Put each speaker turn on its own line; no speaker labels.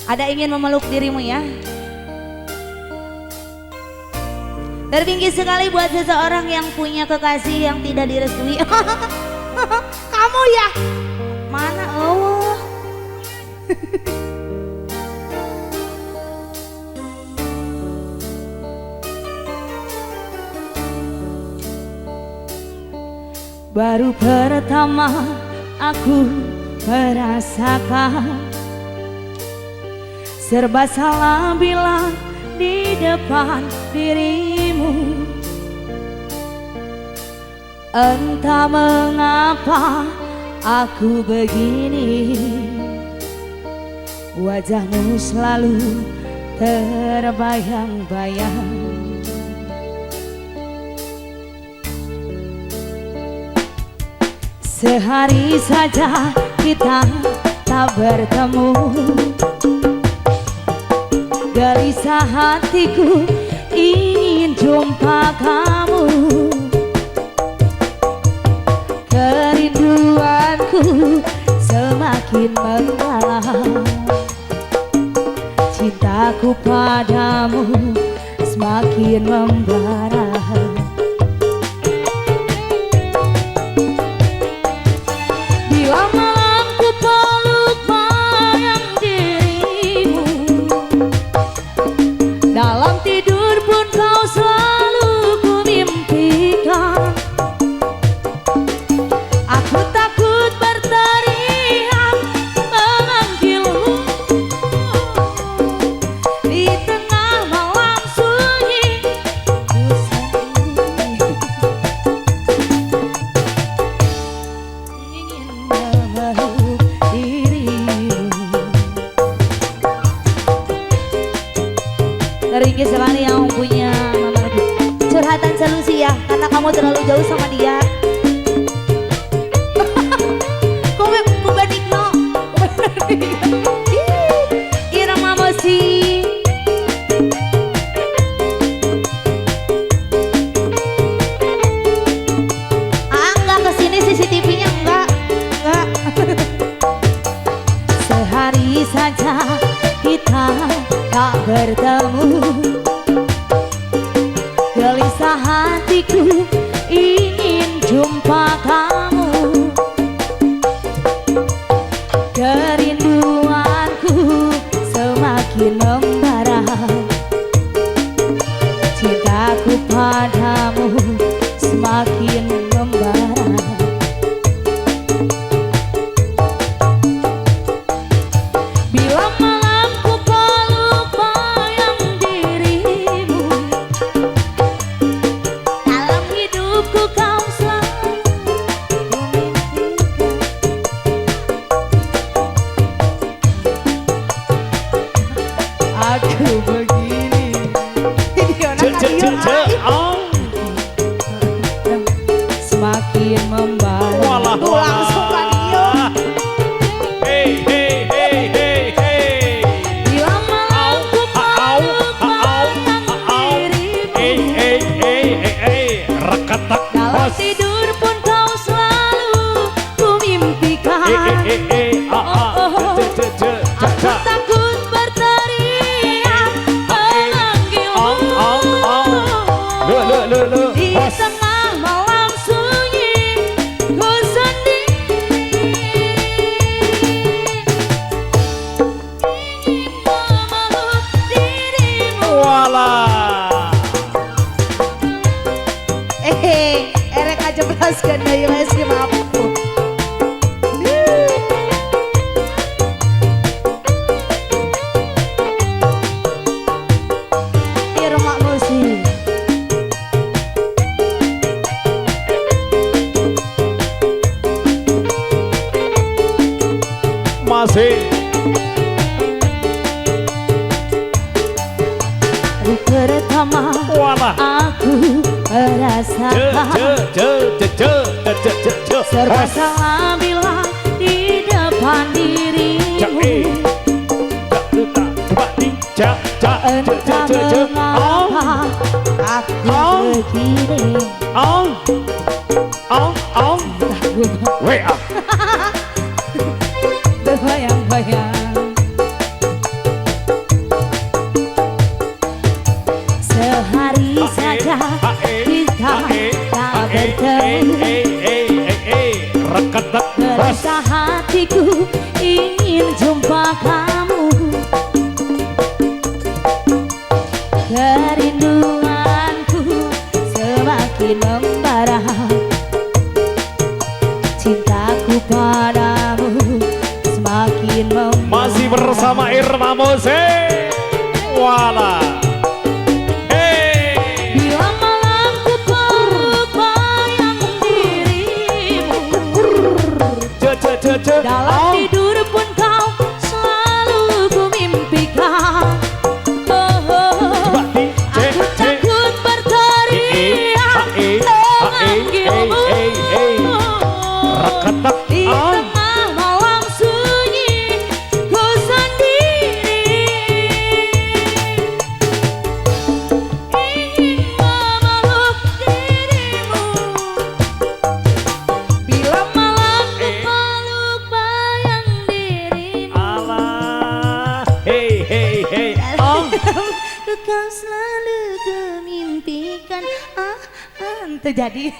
Ada ingin memeluk dirimu ya. Tertinggi sekali buat seseorang yang punya kekasih yang tidak direstui. Kamu ya? Mana Allah? Baru pertama aku merasakan serba salah bilang di depan dirimu. Entah mengapa aku begini, wajahmu selalu terbayang-bayang. Sehari saja kita tak bertemu, gelisah hatiku ingin jumpa kamu. Kerinduanku semakin mendalam, cintaku padamu semakin membara. Bila malam ku peluk bayang dirimu, dalam tidur pun kau selalu ku mimpikan. Aku takut berteriak memanggilmu di tengah malam sunyi ku sendiri. Ingin memeluk dirimu. Teringgi sekali yang punya curhatan solusi ya, karena kamu terlalu jauh sama dia. Irama Mosi. Enggak kesini CCTV-nya enggak. Sehari saja kita tak bertemu, gelisah hatiku ingin jumpa kamu. Kerinduanku semakin membara, cintaku padamu semakin membara. Bila malam ku peluk bayang dirimu, dalam hidupku kau selalu ku mimpikan. Aku begini. Semakin membara.
Walah,
langsung Kak Dio.
Hey, hey, hey, hey, hey.
Bila malam ku peluk bayang dirimu,
Hey, reketak
dalam
bos.
tidur pun kau selalu ku mimpikan. Aku takut berteriak memanggilmu di tengah malam sunyi ku sendiri. Ingin memeluk dirimu.
Walah.
Erek aja belaskan dari meski mampu. Irma Mosi.
Masih.
Hari pertama
Walah.
aku merasakan serba salah bila di depan dirimu. Entah mengapa aku begini. Berbayang-bayang. kamu, kerinduanku semakin membara. Cintaku padamu semakin membara.
Masih bersama Irma Mose. Wala. Hey.
Bila malam ku peluk bayang dirimu, dalam tidur pun kau selalu ku mimpikan. Aku takut berteriak memanggilmu di tengah malam sunyi ku sendiri, ingin memeluk dirimu. Bila malam ku peluk bayang dirimu,
Allah. Hey, hey, hey.
kau selalu kumimpikan. Terjadi.